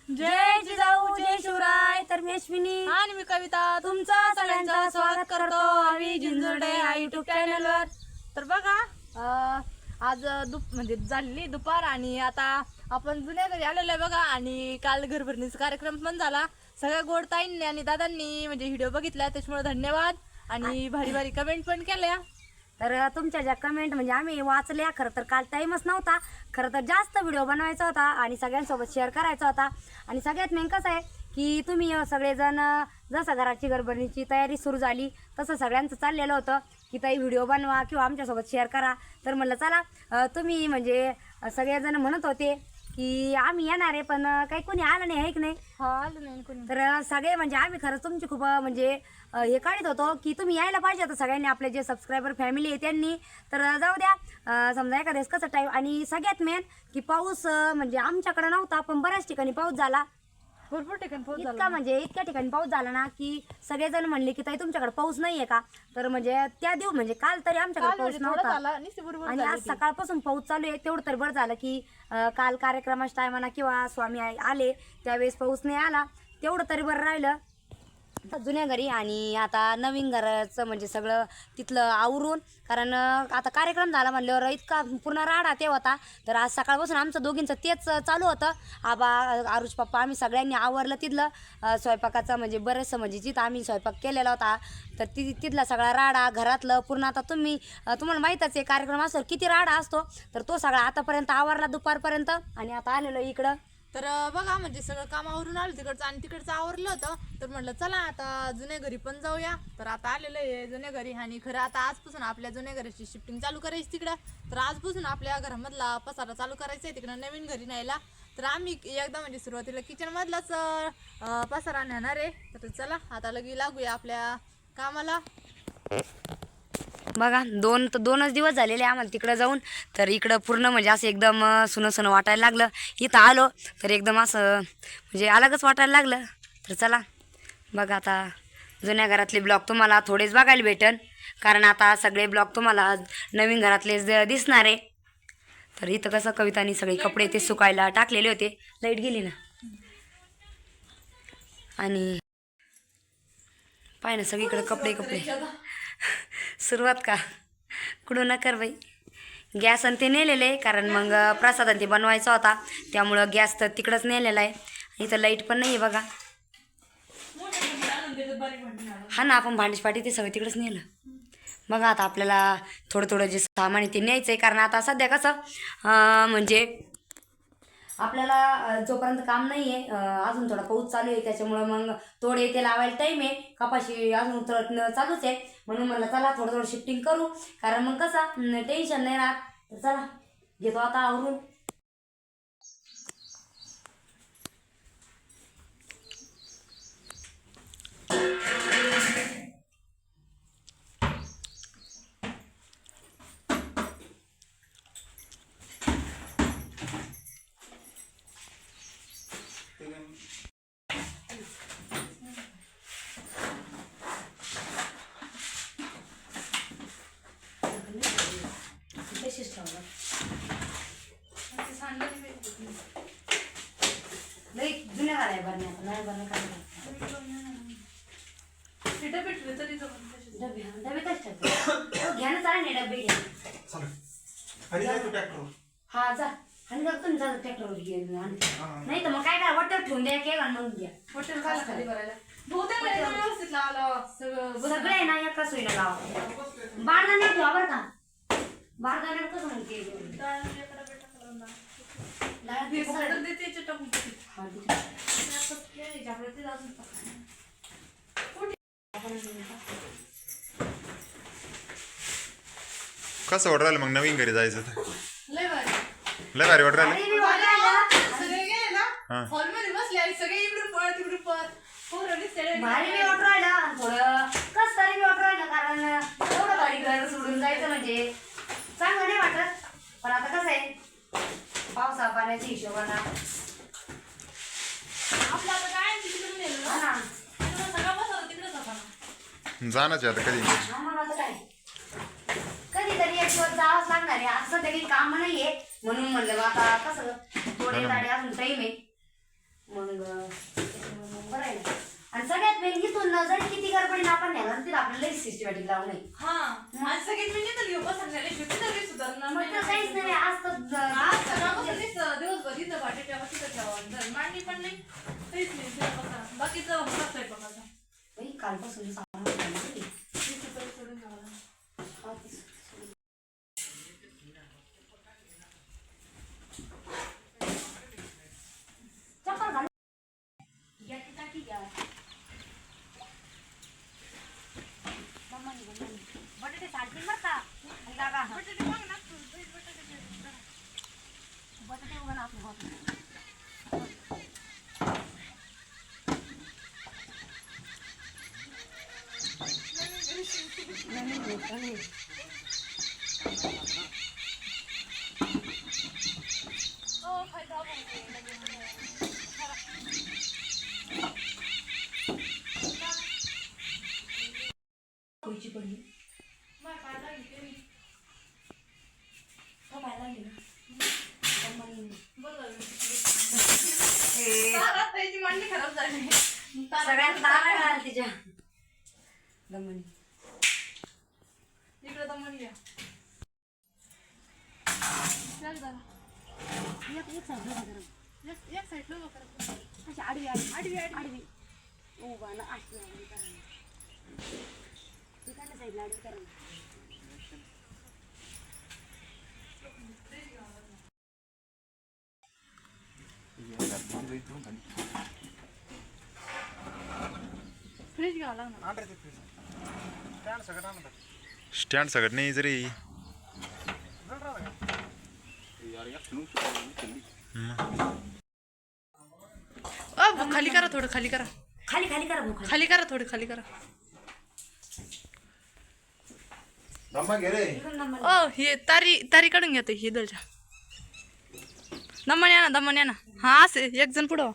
जय जिजाऊ जय शिवराय. तर मी अश्विनी आणि मी कविता तुमचं सगळ्यांचं स्वागत करतो आम्ही जिंजुर्डे या युट्यूब चॅनलवर. तर बघा आज म्हणजे झालेली दुपार आणि आता आपण जुन्या घरी आलेलो आहे बघा. आणि काल घरभरणीचा कार्यक्रम पण झाला. सगळ्या गोडताईंनी आणि दादांनी म्हणजे व्हिडिओ बघितला त्याच्यामुळे धन्यवाद. आणि भारी भारी कमेंट पण केल्या. तर तुमच्या ज्या कमेंट म्हणजे आम्ही वाचल्या. खरं तर काल टाईमच नव्हता. खरं तर जास्त व्हिडिओ बनवायचा होता आणि सगळ्यांसोबत शेअर करायचा होता. आणि सगळ्यात मेन कसं आहे की तुम्ही सगळेजण जसं घराची घरभरणीची तयारी सुरू झाली तसं सगळ्यांचं चाललेलं होतं की ताई व्हिडिओ बनवा किंवा आमच्यासोबत शेअर करा. तर म्हणलं चला तुम्ही म्हणजे सगळेजण म्हणत होते की आम्ही येणार आहे पण काही कोणी आलं नाही आहे की नाही. आलं नाही कोणी. तर सगळे म्हणजे आम्ही खरंच तुमची खूप म्हणजे हे काढत होतो की तुम्ही यायला पाहिजे होतं सगळ्यांनी आपले जे सबस्क्रायबर फॅमिली आहे त्यांनी. तर जाऊ द्या समजा एखाद्या कसं टाईम. आणि सगळ्यात मेन की पाऊस म्हणजे आमच्याकडे नव्हता पण बऱ्याच ठिकाणी पाऊस झाला. भरपूर ठिकाणी पाऊस झाला. इतका म्हणजे इतक्या ठिकाणी पाऊस झाला ना की सगळेजण म्हणले की ताई तुमच्याकडे पाऊस नाहीये का. तर म्हणजे त्या दिवस म्हणजे काल तरी आमच्याकडे पाऊस नव्हता आणि आज सकाळपासून पाऊस चालू आहे. तेवढं तरी बरं झालं की काल कार्यक्रमाच्या टायमाला किंवा स्वामी आले त्यावेळेस पाऊस नाही आला. तेवढं तरी बरं राहिलं जुन्या घरी. आणि आता नवीन घराचं म्हणजे सगळं तिथलं आवरून कारण आता कार्यक्रम झाला म्हणल्यावर इतका पूर्ण राडा ते होता. तर आज सकाळपासून आमचं दोघींचं तेच चालू होतं. आबा आरुष पप्पा आम्ही सगळ्यांनी आवरलं तिथलं स्वयंपाकाचं म्हणजे बरंचसं म्हणजे जिथं आम्ही स्वयंपाक केलेला होता तर तिथला सगळा राडा घरातलं पूर्ण. आता तुम्हाला माहीतच आहे कार्यक्रम असतो किती राडा असतो. तर तो सगळा आतापर्यंत आवरला दुपारपर्यंत आणि आता आलेलो इकडं. तर बघा म्हणजे सगळं कामावरून आलं तिकडचं आणि तिकडचं आवरलं होतं. तर म्हटलं चला आता जुन्या घरी पण जाऊया. तर आता आलेलं आहे जुन्या घरी आणि खरं आता आजपासून आपल्या जुन्या घराची शिफ्टिंग चालू करायची तिकडं. तर आजपासून आपल्या घरामधला पसारा चालू करायचा आहे तिकडं नवीन घरी न्यायला. तर आम्ही एकदा म्हणजे सुरुवातीला किचनमधलाच पसारा नेणार आहे. तर चला आता लगी लागूया आपल्या कामाला. बघा दोनच दिवस झालेले आम्हाला तिकडं जाऊन. तर इकडं पूर्ण म्हणजे असं एकदम सुनं सुनं वाटायला लागलं. इथं आलो तर एकदम असं म्हणजे अलगच वाटायला लागलं. तर चला बघा आता जुन्या घरातले ब्लॉग तुम्हाला थोडेच बघायला भेटन कारण आता सगळे ब्लॉग तुम्हाला नवीन घरातलेच दिसणार आहे. तर इथं कसं कवितानी सगळे कपडे ते सुकायला टाकलेले होते. लाईट गेली ना. आणि पाय ना सगळीकडे कपडे सुरुवात का कुठून न कर बाई. गॅस आणि ते नेलेलं आहे कारण मग प्रसाद आणि ते बनवायचा होता त्यामुळं गॅस तर तिकडंच नेलेला आहे. इथं लाईट पण नाही आहे बघा. हा ना आपण भांडीपाटी ते सगळं तिकडंच नेलं. बघा आता आपल्याला थोडं थोडं जे सामान आहे ते न्यायचं आहे कारण आता सध्या कसं म्हणजे आपल्याला जोपर्यंत काम नाही आहे अजून थोडा पाऊस चालू आहे त्याच्यामुळं मग थोडे ते लावायला टाईम आहे. कपाशी अजून उतरत चालूच आहे म्हणून म्हणलं चला थोडं थोडं शिफ्टिंग करू कारण मग कसं टेन्शन नाही राहत. तर चला घेतो आता आवरून. जुन्या गाड्या भरण्या नाही भरणं काय डबे घ्या ना चालेल ना डबे घ्या. हा जा आणि जर तुम्ही जा ट्रॅक्टरवर घेऊन नाही तर मग काय करा वॉटर ठेवून द्या केला मग घ्या. हॉटेल खाली भरायला व्यवस्थित लावलं सगळं आहे ना एका सोयीला लावा. बारदाण्यात ठेवा बरं का. बारदाण्यात कसं म्हणते कसं ऑर्डर आलं मग नवीन घरी जायचं तर लय भारी लय भारी ऑर्डर आलं. सगळे गेले ना हॉलमध्ये बसले आणि सगळे इकडून पळत तिकडून पळत भारी मी ऑर्डर राहिला थोडं कस तरी मी ऑर्डर राहिलं कारण एवढं भारी घर सोडून जायचं म्हणजे चांगलं नाही वाटत. पण आता कसं आहे पावसा पाण्याच्या हिशोबानं आपलं आता काय तिकडून नेलं हा ना सगळा बसवलं तिकडेच होता ना. जाणंच आहे आता कधी. मग आता काय कधीतरी एक दिवस जावंच लागणार आहे. असं तरी काम नाहीये म्हणून म्हणलं आता कसं थोडे ताडे अजून टाईम आहे मग बरं आहे ना. आणि सगळ्यात मेन इथून जरी किती गडबडीने आपण न्याला तर आपल्याला सिस्टमॅटिक लावून नाही. आज सगळीच म्हणजे तर घेऊ बसण्याला शेवटी तरी सुधारणा मग तर काहीच नाही आज तर आज सगळं दिवसभर इथं वाटे ठेवा तिथं ठेवा मांडणी पण नाही काहीच नाही बाकीचं कसं आहे बघा बाई, कालपासून सामान आणलं. सोडून जावं हा, ते चप्पल घाल. घ्या ती टाकी घ्या. बटाटे चालतील बरं का. आणि लागा. बटाटे उगा नाक होत नाही. कोयची पडली. तो पाहायला लागली ना. मांडणी खराब झाली सगळ्यात तारा घाल तिच्या दमणी. इकडे तर म्हणी एक साईड एक साईड लो करा अशी आडवी आडवी आडवी आडवी उभा ना अशी आडवी करा. तिकडच्या साईडला आडवी करा. फ्रीज घ्यावं लागणार स्टँड सगळं नाही जरी खाली करा थोडं खाली करा खाली खाली करा भाऊ, खाली. खाली करा थोडं खाली करा इकडून नंबर. ओ हे तारी तारी काढून घ्या ही दलच्या दमन या ना हा असे एक जण पुढं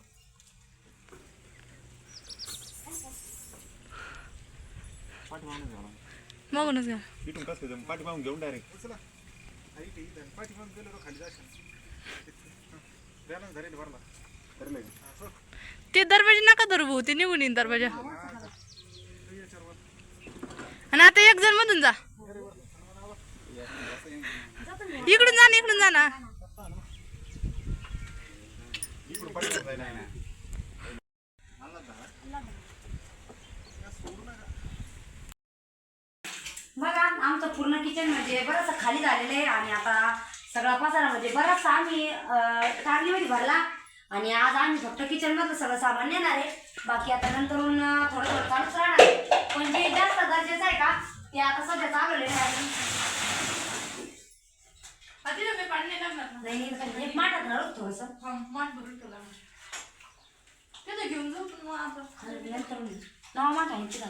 मगूनच घ्या इथून कसं पाठी पाहून घेऊन डायरेक्ट ते दरवाजे नका धरू भाऊ ते निघून येईन दरवाजा आणि आता एक जण मधून जा इकडून जा ना बघा आमचं पूर्ण किचन म्हणजे बरंचसं खाली झालेलं आहे. आणि आता सगळा पसारा म्हणजे बराचसा आम्ही टांगलीमध्ये भरला. आणि आज आम्ही फक्त किचन मधलं सगळं सामान नेणार आहे. बाकी आता नंतरून थोडं थोडं चालूच राहणार आहे. पण जे जास्त गरजेचं आहे का ते आता सध्या चालवलेलं आहे. नाही माठात राहू थोडंसं घेऊन जाऊ पण मग आता नंतर नवा माठ आहे तिला.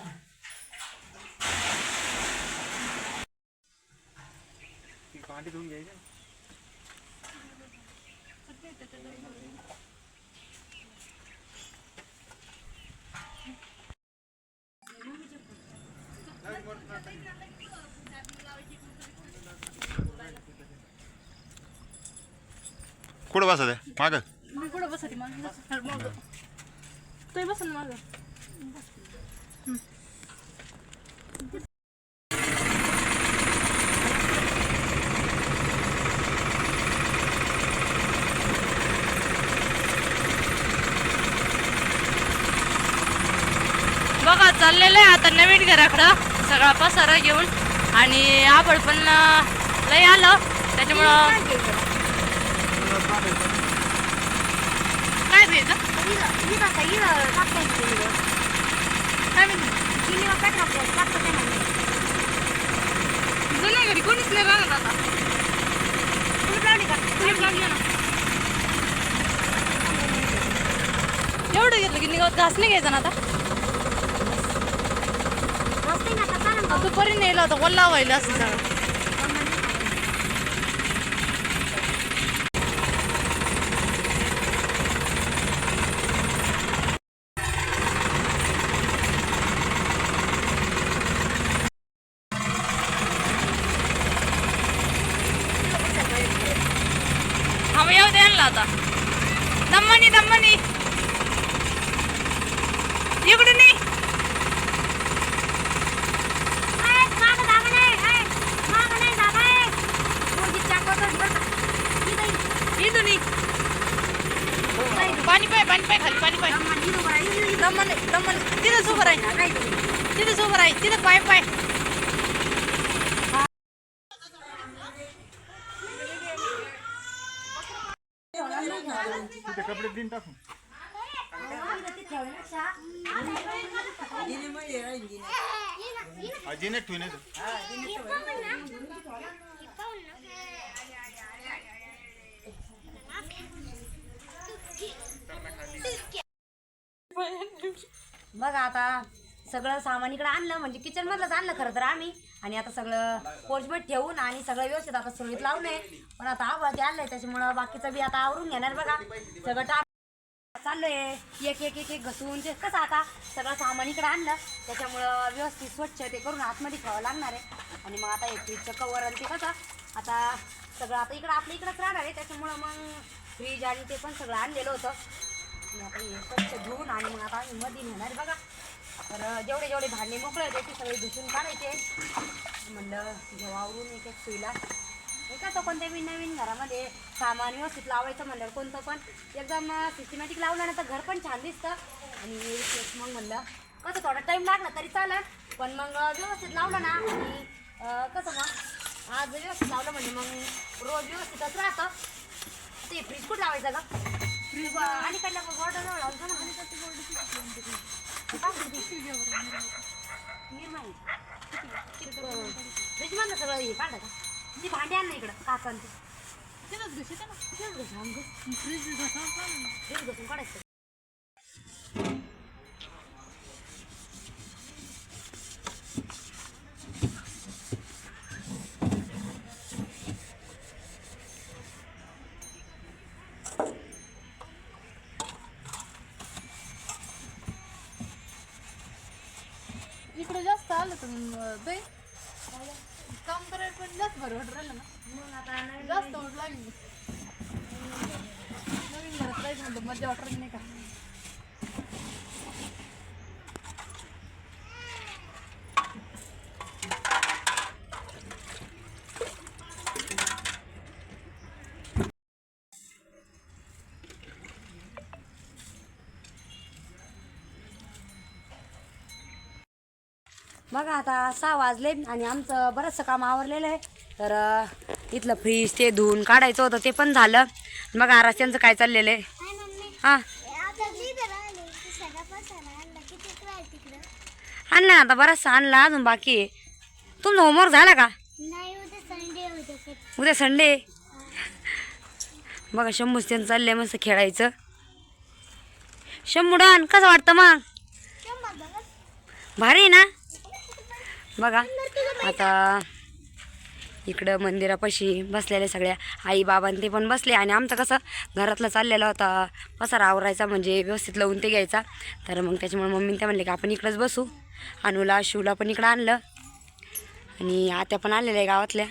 धुवून घ्यायचं कुठं बसत आहे माग मी कुठं बसते मग ते बस ना माझं बघा चाललेलं आहे आता नवीन घराकडं सगळा पसारा घेऊन. आणि आपण पण लय आलं त्याच्यामुळं काय द्यायचं जुन्या घरी कोणीच नाही राहणार आता एवढं घेतलं की निघत घास नाही घ्यायचा ना आता दुपारी नेलं होतं वल्ला व्हायला असं सगळं येऊ द्या आता दम्मनी पाणी पाय खाली पाणी पाय दमन तिथंच उभं राहील तिथंच उभं राहील तिथं पाय कपडे दिन टाकून आजीने ठेवून येतो. बघा आता सगळं सामान इकडे आणलं म्हणजे किचन मधलंच आणलं खरं तर आम्ही. आणि आता सगळं पोर्चमध्ये ठेवून आणि सगळं व्यवस्थित आता सुरळीत लावून आहे. पण आता आवाज आणलंय त्याच्यामुळं बाकीचं बी आता आवरून घेणार. बघा सगळं चाललंय एक एक एक एक घसून ते कसं आता सगळं सामान इकडे आणलं त्याच्यामुळं व्यवस्थित स्वच्छ ते करून आतमध्ये ठेवावं लागणार आहे. आणि मग आता एक फ्रीजचं कवर आणि ते कसं आता सगळं आता इकडं आपल्या इकडंच राहणार आहे. त्याच्यामुळं मग फ्रीज आणि ते पण सगळं आणलेलं होतं. आणि आता हे स्वच्छ धुवून आणि मग आता आम्ही मध्ये नेणार. बघा तर जेवढे जेवढे भांडे मोकळे होते ते सगळे धुसून काढायचे. म्हणलं जेव्हा आवरून एक एक सुईला कसं कोणत्या बी नवीन घरामध्ये सामान व्यवस्थित लावायचं म्हणलं कोणतं पण एकदम सिस्टमॅटिक लावलं ना तर घर पण छान दिसतं. आणि मग म्हणलं कसं थोडा टाईम लागला तरी चालेल पण मग व्यवस्थित लावलं ना आणि कसं मग आज व्यवस्थित लावलं म्हणजे मग रोज व्यवस्थितच राहतं. ते फ्रीज कुठं लावायचं का फ्रीज आणि कडल्या बॉर्डर लावलं ना फ्रीज मधलं सगळं हे काढलं का ती भांडी आण ना इकडं काचांची फ्रीज घसून काढायचं. इकडे जास्त आलं तर दे काम करायला पण जास्त बरं वाटत राहिलं ना. मग आता जास्त वाट लागली नवीन घरात राहायचं म्हणलं मजा वाटत नाही का. बघा आता 6 वाजले आणि आमचं बरंचसं काम आवरलेलं आहे. तर इथलं फ्रीज ते धुवून काढायचं होतं ते पण झालं. बघा रस्त्यांचं काय चाललेलं आहे. हां आणलं ना आता बराचसा आणला अजून बाकी आहे. तुमचा होमवर्क झाला का उद्या संडे. बघा शंभूच त्यांचं चाललंय मस्त खेळायचं. शंभूडान कसं वाटतं मग भारी ना. बघा आता इकडं मंदिरापाशी बसलेले सगळ्या आई बाबा ते पण बसले. आणि आमचं कसं घरातलं चाललेलं होता पसारा आवरायचा म्हणजे व्यवस्थित लावून ते घ्यायचा. तर मग त्याच्यामुळे मम्मी ते म्हणले की आपण इकडंच बसू. अनुला शिवला पण इकडं आणलं आणि आत्या पण आलेल्या आहे गावातल्या.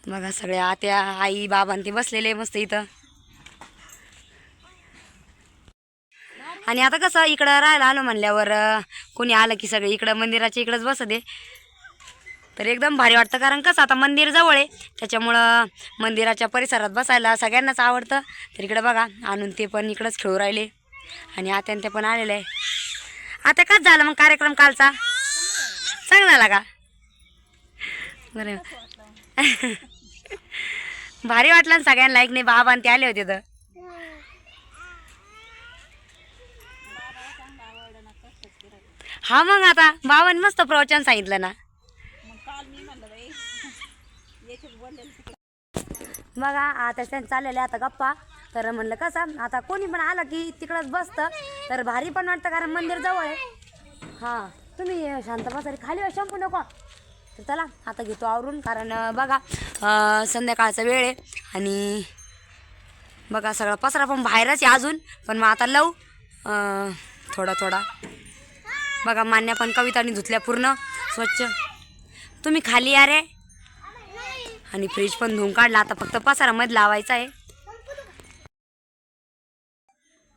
बघा सगळ्या आत्या आई बाबा ते बसलेले मस्त इथं. आणि आता कसं इकडं राहायला आलो म्हणल्यावर कोणी आलं की सगळे इकडं मंदिराच्या इकडंच बसते तर एकदम भारी वाटतं. कारण कसं आता मंदिर जवळ आहे त्याच्यामुळं मंदिराच्या परिसरात बसायला सगळ्यांनाच आवडतं. तर इकडं बघा आणून ते पण इकडंच खेळू राहिले आणि आत्यान ते पण आलेले आहे. आता कसं झालं मग कार्यक्रम कालचा चांगला झाला का बरं भारी वाटलं ना सगळ्यांना. एक नाही बाबा ते आले होते तर हा मग आता बाबांनी मस्त प्रवचन सांगितलं ना. बघा आता त्यांचं चाललेलं आहे आता गप्पा. तर म्हणलं कसं आता कोणी पण आलं की तिकडंच बसतं तर भारी पण वाटतं कारण मंदिर जवळ आहे. हां तुम्ही शांत बसारी खाली शंपू नको. तर चला आता घेतो आवरून कारण बघा संध्याकाळचा वेळ आहे. आणि बघा सगळा पसरा पण बाहेरच आहे अजून पण मग आता लावू थोडा थोडा. बघा मान्या पण कवितानी धुतल्या पूर्ण स्वच्छ. तुम्ही खाली या रे. आणि फ्रीज पण धुवून काढला आता फक्त पसारामध्ये लावायचा आहे.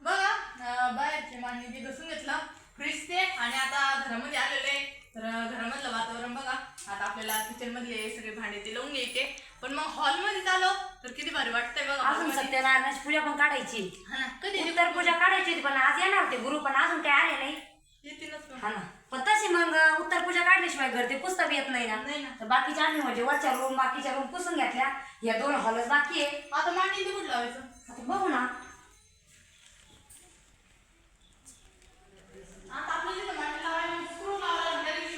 बघा बाहेरचे मान्य ते घसून घेतलं फ्रीज ते आणि आता घरामध्ये आलेले आहे. तर घरामधलं वातावरण बघा आता आपल्याला किचन मधले सगळे भांडे ते लावून घ्यायचे. पण मग हॉलमध्ये आलो तर किती भारी वाटतंय बघा. अजून सत्यनारायणाची पूजा पण काढायची, हा ना, कधी उत्तर पूजा काढायची होती, पण आज येणार होते गुरु, पण अजून काही आले नाही. येतीलच मग. हा ना, पण तशी मग उत्तर पूजा काढल्याशिवाय घर ते पुस्तक येत नाही नाही ना. ना. तर बाकीच्या आम्ही म्हणजे वरच्या रूम बाकीच्या रूम पुसून घेतल्या, या 2 हॉलच बाकी आहे. आता मांडी ते कुठं लावायचं? आता बघू ना. आता आपल्याला तिथं मांडी लावायला स्क्रू लावायला direct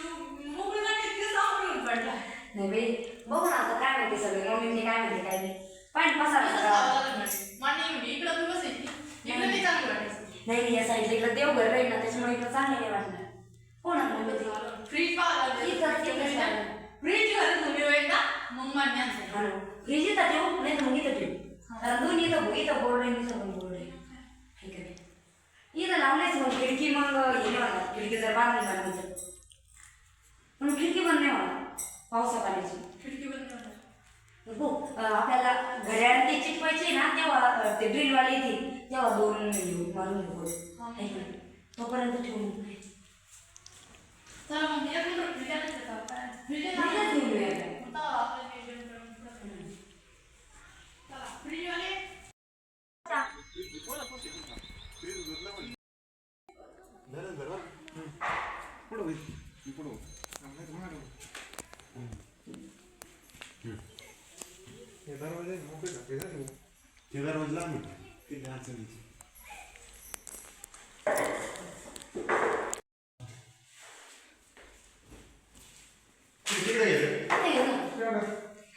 मोकळी मांडी तिथं सापडून पडला. नाही बाई, बघू ना आता काय माहिती सगळे मम्मीने काय माहिती काय नाही. पण पसारा तसंच सगळा. लावावं लागेल मांडी. मांडी म्हणजे इकडं तू बसायची, इकडं नाही चांगलं वाटायचं. नाही या साईडला इकडे देवघर राहील ना, त्याच्यामुळे इकडे चांगलं नाही वाटणार. हो ना मम्मी ते. फ्रीज पाहायला फ्रीज घरात तुम्ही होईल ना मग मान्य आणते. हा ना, फ्रीज इथं ठेवू नाही तर मग इथं ठेवू. कारण दोन्ही इथं बोर्ड आहे, इथं पण बोर्ड आहे. ठीक आहे. इथं लावलेच मग खिडकी, मग हे नाही होणार. खिडकी जर बांधली झाल्यानंतर मग खिडकी बंद नाही होणार पावसा पाण्याची. खिडकी बंद करणार. हो, आपल्याला घड्याळ ते चिटवायचे ना, तेव्हा ते ड्रिलवाले येतील तेव्हा 2 मारून घेऊ. तोपर्यंत ठेवून चला मग एक मिनिट फ्रीज आणायचं का? फ्रीज फ्रीजच घेऊन येऊया. चला फ्रीजवाले.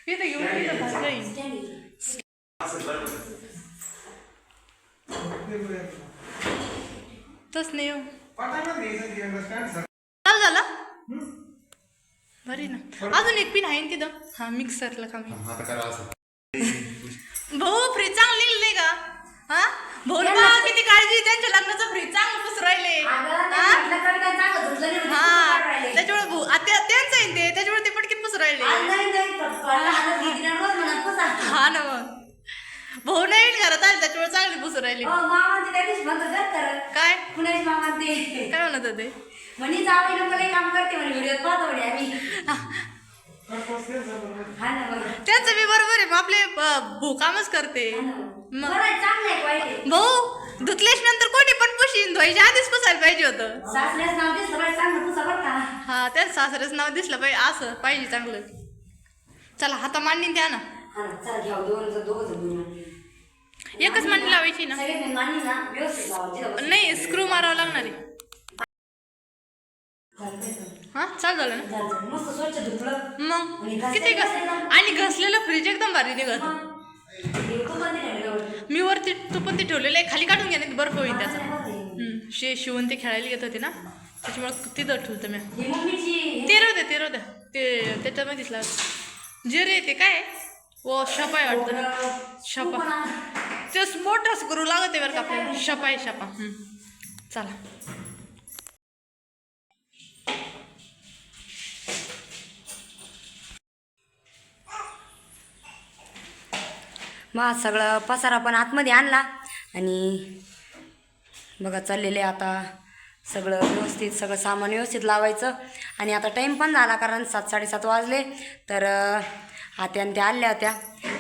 इथं घेऊन इथं भाजलं येईल. तस नाही हो. चालू झाला बरी ना. अजून एक पिन आहे ना तिथं. हा मिक्सरला कमी. आता करा असं. भाऊ फ्रीज चांगली नाही का? हा भाऊ बा किती काळजी, त्यांच्या लग्नाचं फ्रीज चांगलं पुस राहिले. हा त्याच्यामुळे भाऊ आता त्यांचं आहे ते, त्याच्यामुळे ते पटकीन पुस राहिले. हा ना मग भाऊ नवीन घरात आले त्याच्यामुळे चांगली पुस राहिली. काय काय म्हणत होते? म्हणे जावई नको काम करते म्हणे, व्हिडिओ पाहतो म्हणे आम्ही. हा ना बघ. त्यांचं बी बरोबर आहे. मग आपले भाऊ कामच करते. चांगलं आहे वाईट आहे. भाऊ धुतल्याश नंतर कोणी पण पुशीन, धुवायच्या आधीच पुसायला पाहिजे होतं. सासऱ्याच नाव दिसलं बाई चांगलं तुझं बरं का. हा त्याच सासऱ्याचं नाव दिसलं पाहिजे, असं पाहिजे चांगलं. चला हाता मांडणी द्या ना. हा ना, चला घ्या दोघं एकच मांडणी लावायची ना. सगळे मांडणी ना व्यवस्थित लावायची. नाही स्क्रू मारावं लागणार आहे. हा चालू झालं ना. मस्त स्वच्छ धुतलं. मग किती आणि घसलेलं फ्रीज एकदम भारी निघत. मी वरती तुपती ठेवलेलं आहे, खाली काढून घ्या नाही बर्फ होईल त्याचा. शिवून ते खेळायला येत होते ना, त्याच्यामुळे तिथं ठेवतं मी. ते राहू द्या ते त्याच्यामध्ये दिसला जे रे ते काय ओ शपाय वाटतं ना. शपा ते मोठा स्क्रू लागत आहे बरं का आपल्याला. शपा चला. मग सगळं पसारा पण आतमध्ये आणला आणि बघा चाललेले आता सगळं व्यवस्थित, सगळं सामान व्यवस्थित लावायचं. आणि आता टाईम पण झाला कारण 7-7:30 वाजले. तर आत्यान त्या आल्या होत्या,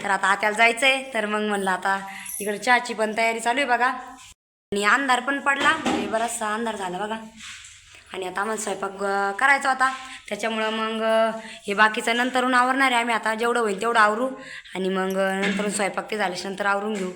तर आता आत्याला जायचं आहे. तर मग म्हणलं आता इकडे चहाची पण तयारी चालू आहे बघा. आणि अंधार पण पडला, म्हणजे बराचसा अंधार झाला बघा. आणि आता आम्हाला स्वयंपाक करायचा होता, त्याच्यामुळं मग हे बाकीचं नंतरून आवरणार आहे आम्ही. आता जेवढं होईल तेवढं आवरू आणि मग नंतर स्वयंपाक ते झाल्याच्या नंतर आवरून घेऊ.